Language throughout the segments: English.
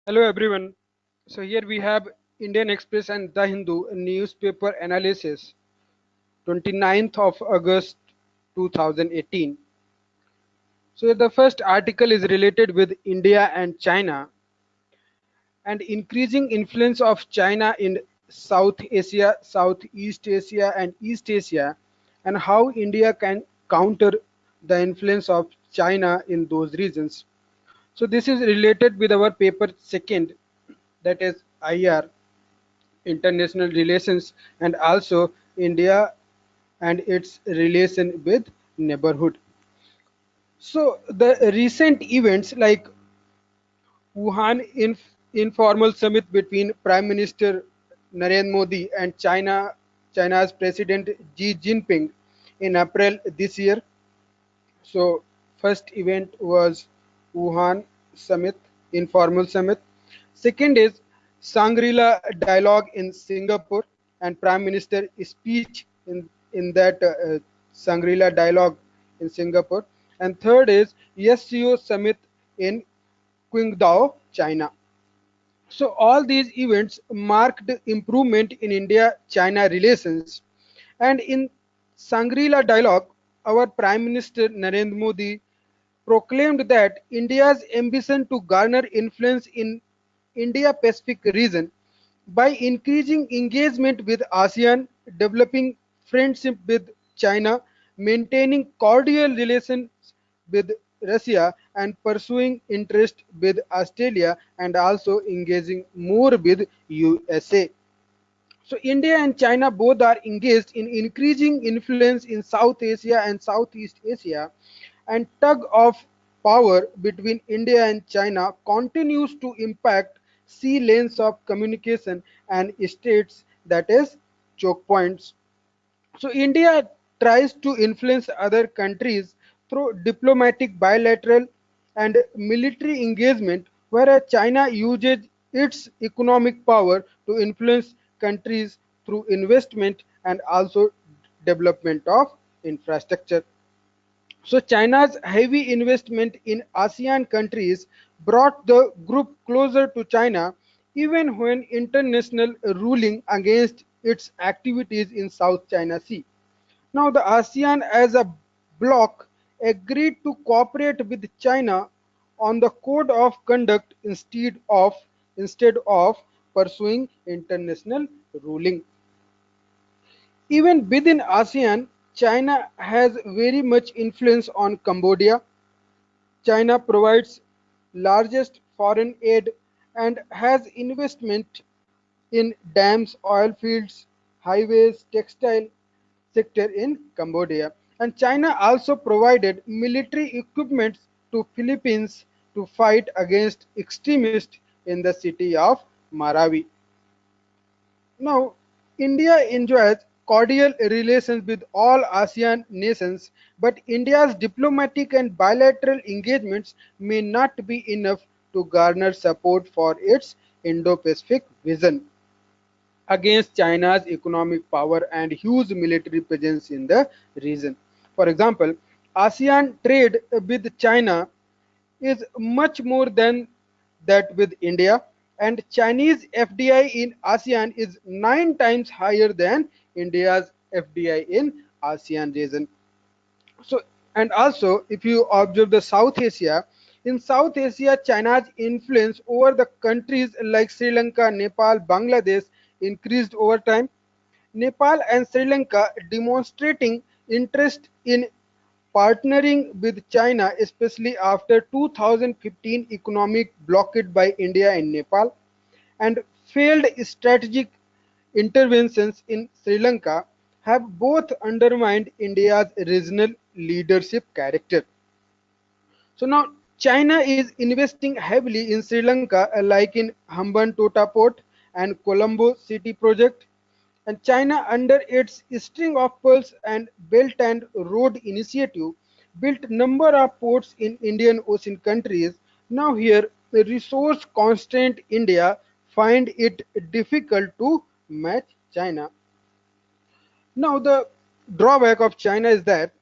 Hello everyone. So here we have Indian Express and The Hindu newspaper analysis 29th of August 2018. So the first article is related with India and China and increasing influence of China in South Asia, Southeast Asia and East Asia, and how India can counter the influence of China in those regions. So this is related with our paper second, that is IR, international relations, and also India and its relation with neighborhood. So the recent events like Wuhan informal summit between Prime Minister Narendra Modi and China's President Xi Jinping in April this year. So first event was Wuhan summit, informal summit. Second is Shangri-La dialogue in Singapore and Prime Minister speech in that Shangri-La dialogue in Singapore. And third is SCO summit in Qingdao, China. So all these events marked improvement in India-China relations. And in Shangri-La dialogue, our Prime Minister Narendra Modi proclaimed that India's ambition to garner influence in India-Pacific region by increasing engagement with ASEAN, developing friendship with China, maintaining cordial relations with Russia, and pursuing interest with Australia, and also engaging more with USA. So India and China both are engaged in increasing influence in South Asia and Southeast Asia, and tug of power between India and China continues to impact sea lanes of communication and states, that is choke points. So India tries to influence other countries through diplomatic, bilateral, and military engagement, whereas China uses its economic power to influence countries through investment and also development of infrastructure. So China's heavy investment in ASEAN countries brought the group closer to China even when international ruling against its activities in South China Sea. Now the ASEAN as a bloc agreed to cooperate with China on the code of conduct instead of pursuing international ruling. Even within ASEAN, China has very much influence on Cambodia. China provides largest foreign aid and has investment in dams, oil fields, highways, textile sector in Cambodia. And China also provided military equipment to Philippines to fight against extremists in the city of Marawi. Now, India enjoys cordial relations with all ASEAN nations, but India's diplomatic and bilateral engagements may not be enough to garner support for its Indo-Pacific vision against China's economic power and huge military presence in the region. For example, ASEAN trade with China is much more than that with India, and Chinese FDI in ASEAN is 9 times higher than India's FDI in ASEAN region. So, and also if you observe the South Asia, in South Asia China's influence over the countries like Sri Lanka, Nepal, Bangladesh increased over time. Nepal and Sri Lanka demonstrating interest in partnering with China, especially after 2015 economic blockade by India and Nepal, and failed strategic interventions in Sri Lanka have both undermined India's regional leadership character. So now China is investing heavily in Sri Lanka, like in Hambantota Port and Colombo City project. And China, under its string of Pearls and Belt and Road Initiative, built number of ports in Indian Ocean countries. Now here, the resource constrained India find it difficult to match China. Now the drawback of China is that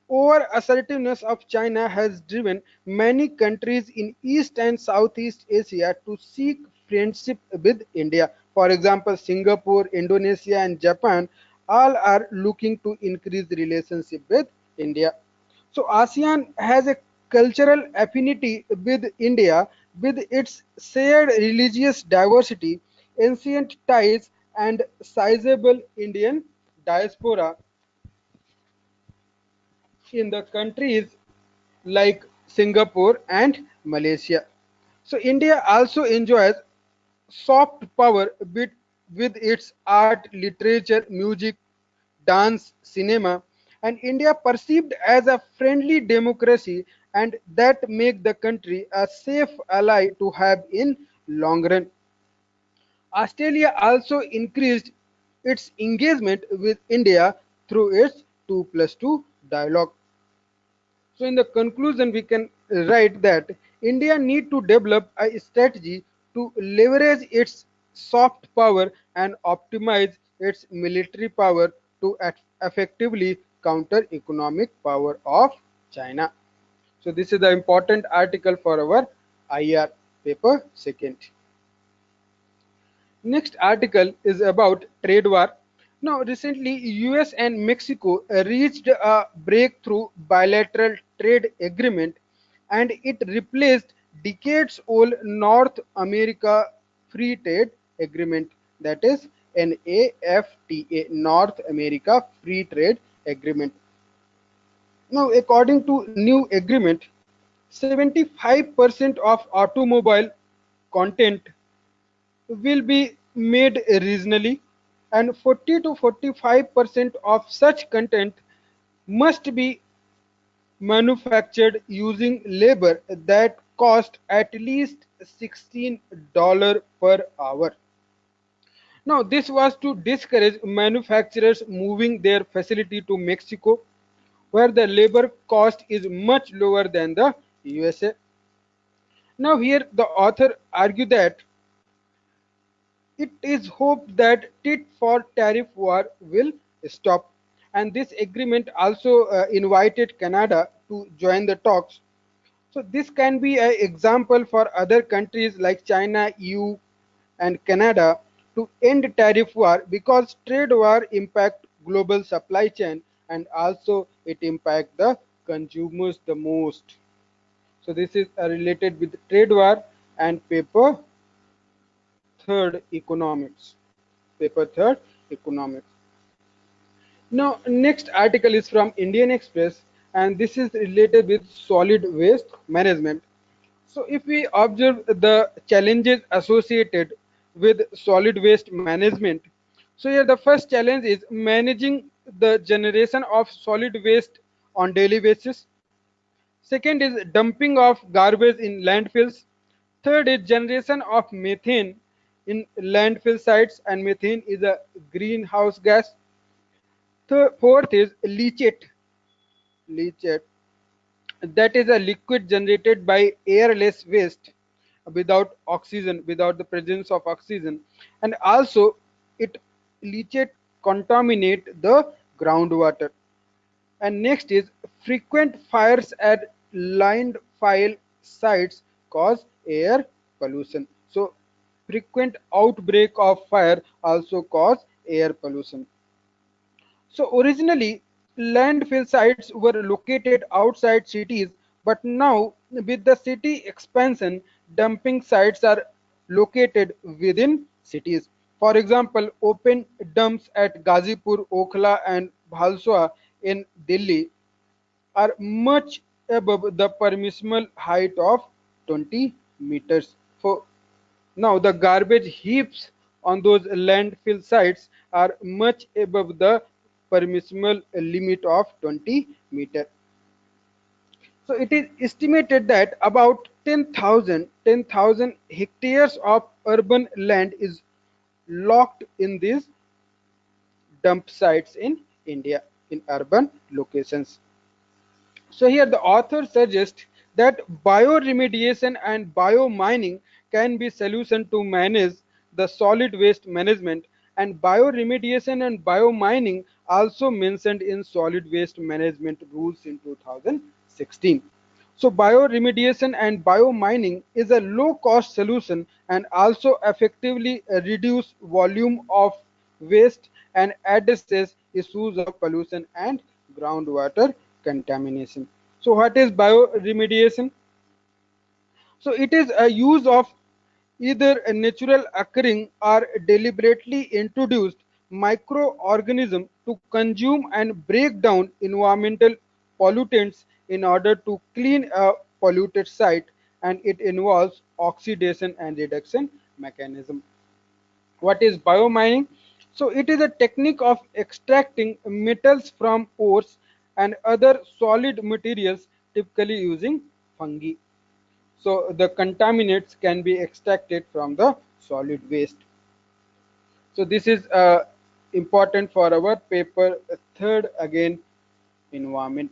Over assertiveness of China has driven many countries in East and Southeast Asia to seek friendship with India. For example, Singapore, Indonesia, and Japan all are looking to increase relationship with India. So ASEAN has a cultural affinity with India with its shared religious diversity, ancient ties, and sizable Indian diaspora in the countries like Singapore and Malaysia. So India also enjoys soft power with its art, literature, music, dance, cinema, and India perceived as a friendly democracy, and that make the country a safe ally to have in long run. Australia also increased its engagement with India through its 2 plus 2 dialogue. So in the conclusion, we can write that India need to develop a strategy to leverage its soft power and optimize its military power to effectively counter economic power of China. So this is the important article for our IR paper second. Next article is about trade war. Now, recently, US and Mexico reached a breakthrough bilateral trade agreement, and it replaced decades old North America Free Trade Agreement, that is NAFTA, North America Free Trade Agreement. Now, according to new agreement, 75% of automobile content will be made regionally, and 40 to 45% of such content must be manufactured using labor that cost at least $16 per hour. Now, this was to discourage manufacturers moving their facility to Mexico, where the labor cost is much lower than the USA. Now, here the author argue that it is hoped that tit for tariff war will stop. And this agreement also invited Canada to join the talks. So this can be an example for other countries like China, EU, and Canada to end tariff war, because trade war impact global supply chain, and also it impact the consumers the most. So this is related with trade war and paper third economics. Paper third economics. Now next article is from Indian Express, and this is related with solid waste management. So if we observe the challenges associated with solid waste management, so here the first challenge is managing the generation of solid waste on daily basis. Second is dumping of garbage in landfills. Third is generation of methane in landfill sites, and methane is a greenhouse gas. Fourth is leachate, that is a liquid generated by airless waste without oxygen, without the presence of oxygen, and also it leachate contaminate the groundwater. And next is frequent fires at landfill sites cause air pollution. So frequent outbreak of fire also cause air pollution. So originally, landfill sites were located outside cities, but now with the city expansion, dumping sites are located within cities. For example, open dumps at Gazipur, Okhla, and Bhalswa in Delhi are much above the permissible height of 20 meters. For now, the garbage heaps on those landfill sites are much above the permissible limit of 20 meter. So it is estimated that about 10,000 hectares of urban land is locked in these dump sites in India in urban locations. So here the author suggests that bioremediation and biomining can be solution to manage the solid waste management, and bioremediation and biomining also mentioned in solid waste management rules in 2016. So bioremediation and biomining is a low cost solution and also effectively reduce volume of waste and addresses issues of pollution and groundwater contamination. So what is bioremediation? So it is a use of either a natural occurring or deliberately introduced microorganism to consume and break down environmental pollutants in order to clean a polluted site, and it involves oxidation and reduction mechanism. What is biomining? So it is a technique of extracting metals from ores and other solid materials, typically using fungi. So the contaminants can be extracted from the solid waste. So this is important for our paper third, again, environment.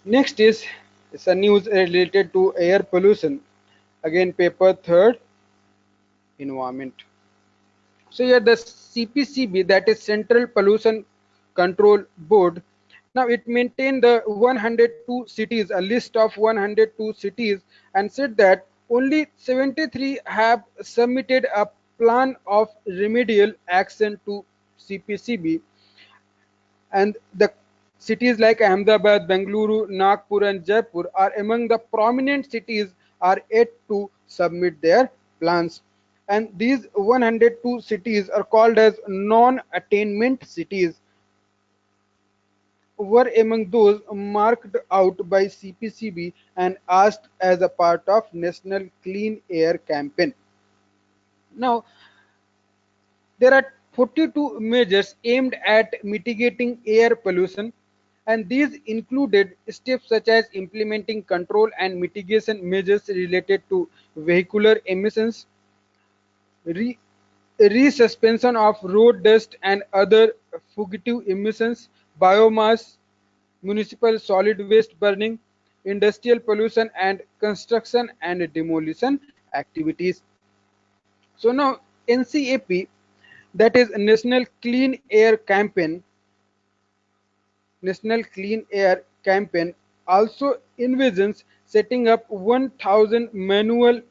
Next is a news related to air pollution, again paper third, environment. So here the CPCB, that is Central Pollution Control Board, now it maintained the 102 cities, a list of 102 cities, and said that only 73 have submitted a plan of remedial action to CPCB, and the cities like Ahmedabad, Bengaluru, Nagpur and Jaipur are among the prominent cities are yet to submit their plans. And these 102 cities are called as non-attainment cities, were among those marked out by CPCB and asked as a part of National Clean Air Campaign. Now, there are 42 measures aimed at mitigating air pollution, and these included steps such as implementing control and mitigation measures related to vehicular emissions, re- resuspension of road dust and other fugitive emissions, biomass, municipal solid waste burning, industrial pollution, and construction and demolition activities. So now NCAP, that is National Clean Air Campaign, also envisions setting up 1,000 manual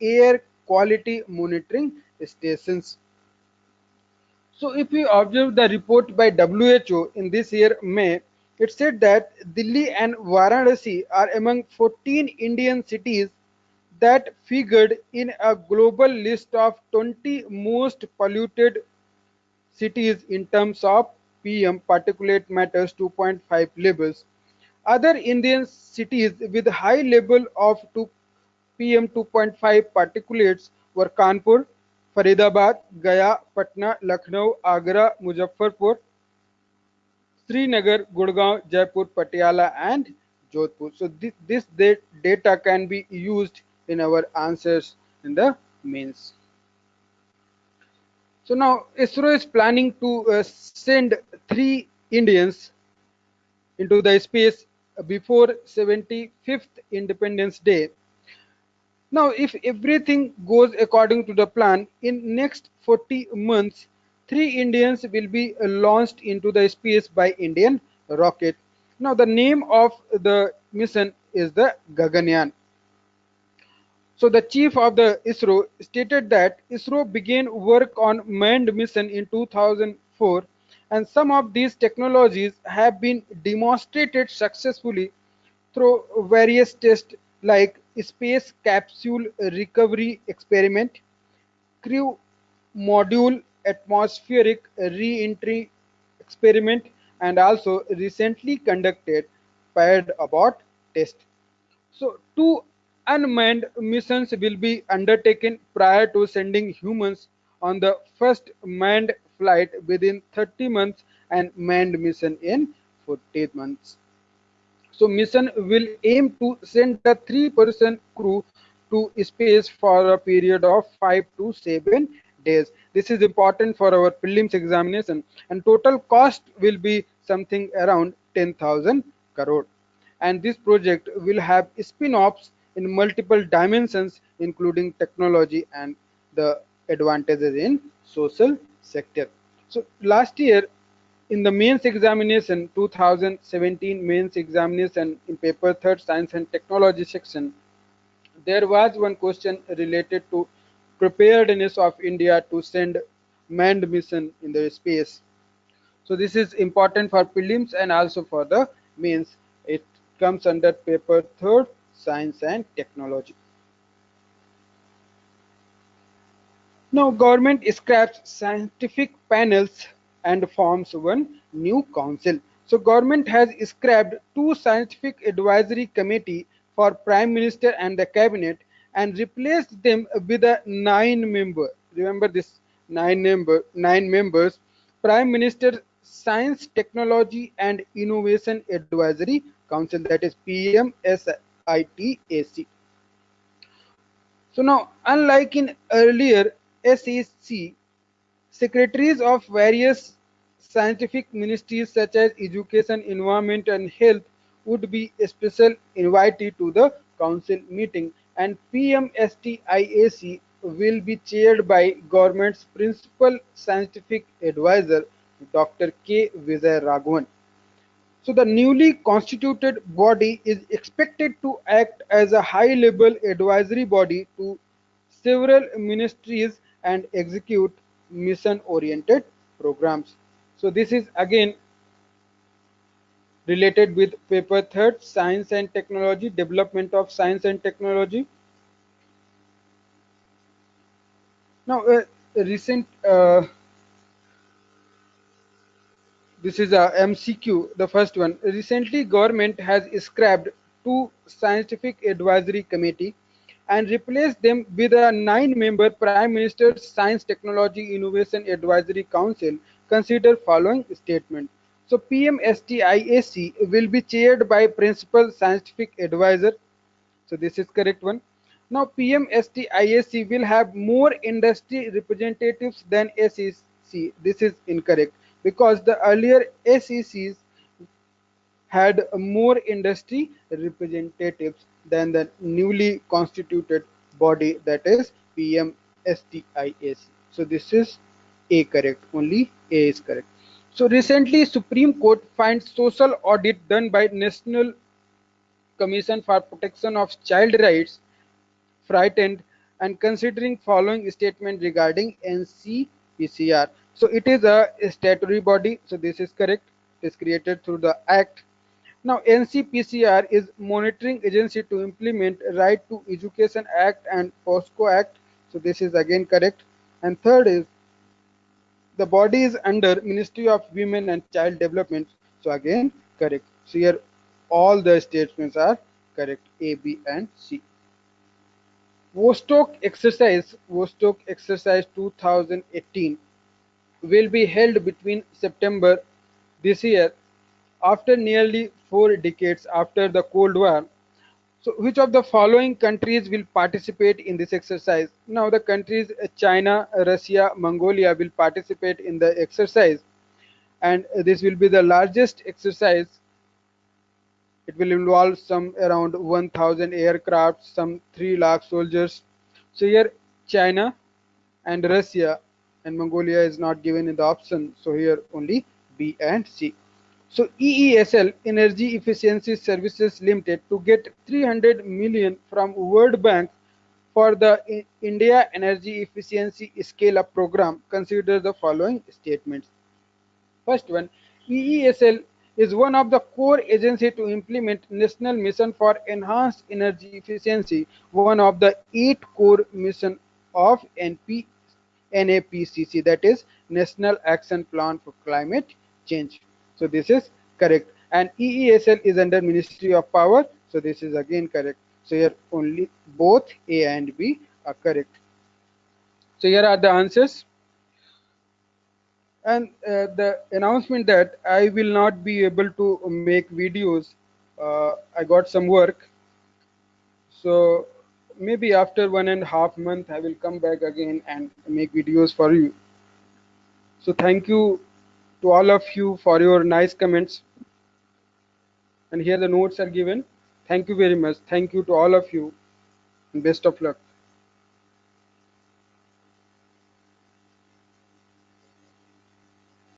air quality monitoring stations. So if we observe the report by WHO in this year May, it said that Delhi and Varanasi are among 14 Indian cities that figured in a global list of 20 most polluted cities in terms of PM particulate matters 2.5 levels. Other Indian cities with high level of PM 2.5 particulates were Kanpur, Faridabad, Gaya, Patna, Lucknow, Agra, Muzaffarpur, Srinagar, Gurgaon, Jaipur, Patiala, and Jodhpur. So this data can be used in our answers in the mains. So now ISRO is planning to send 3 Indians into the space before 75th Independence Day. Now, if everything goes according to the plan, in next 40 months, 3 Indians will be launched into the space by Indian rocket. Now, the name of the mission is the Gaganyaan. So the chief of the ISRO stated that ISRO began work on manned mission in 2004, and some of these technologies have been demonstrated successfully through various tests like space capsule recovery experiment, crew module atmospheric re-entry experiment, and also recently conducted paired abort test. So, 2 unmanned missions will be undertaken prior to sending humans on the first manned flight within 30 months and manned mission in 40 months. So mission will aim to send a 3-person crew to space for a period of 5 to 7 days. This is important for our prelims examination, and total cost will be something around 10,000 crore. And this project will have spin-offs in multiple dimensions, including technology and the advantages in social sector. So last year in the mains examination 2017 mains examination in paper 3rd science and technology section, there was one question related to preparedness of India to send manned mission in the space. So this is important for prelims and also for the mains. It comes under paper 3rd science and technology. Now government scraps scientific panels and forms one new council. So government has scrapped two scientific advisory committee for Prime Minister and the cabinet and replaced them with a 9 member. Remember this nine members Prime Minister Science, Technology and Innovation Advisory Council, that is PMSITAC. So now, unlike in earlier SEC, secretaries of various scientific ministries such as education, environment and health would be special invitee to the council meeting, and PMSTIAC will be chaired by government's principal scientific advisor Dr. K. Vijay Raghavan. So the newly constituted body is expected to act as a high-level advisory body to several ministries and execute mission-oriented programs. So this is again related with paper 3rd, Science and Technology, Development of Science and Technology. Now, recent this is a MCQ, the first one. Recently, government has scrapped two scientific advisory committee and replaced them with a 9-member Prime Minister's Science, Technology, Innovation Advisory Council. Consider following statement. So PMSTIAC will be chaired by Principal Scientific Advisor. So this is correct one. Now PMSTIAC will have more industry representatives than SEC. This is incorrect because the earlier SECs had more industry representatives than the newly constituted body, that is PMSTIAC. So this is A correct, only A is correct. So recently Supreme Court finds social audit done by National Commission for Protection of Child Rights frightened and considering following statement regarding NCPCR. So it is a statutory body, so this is correct. It is created through the act. Now NCPCR is monitoring agency to implement Right to Education Act and POSCO Act. So this is again correct. And third is the body is under Ministry of Women and Child Development. So again correct. So here all the statements are correct, A, B and C. Vostok exercise 2018 will be held between September this year, after nearly 4 decades after the Cold War. So which of the following countries will participate in this exercise? Now the countries China, Russia, Mongolia will participate in the exercise, and this will be the largest exercise. It will involve some around 1,000 aircraft, some 3 lakh soldiers. So here China and Russia and Mongolia is not given in the option. So here only B and C. So EESL, Energy Efficiency Services Limited, to get 300 million from World Bank for the India Energy Efficiency Scale Up Program. Consider the following statements. First one, EESL is one of the core agencies to implement National Mission for Enhanced Energy Efficiency, one of the 8 core mission of NAPCC, that is National Action Plan for Climate Change. So this is correct. And EESL is under Ministry of Power. So this is again correct. So here only both A and B are correct. So here are the answers. And the announcement that I will not be able to make videos. I got some work, so maybe after 1.5 months I will come back again and make videos for you. So thank you to all of you for your nice comments, and here the notes are given. Thank you very much. Thank you to all of you, and best of luck.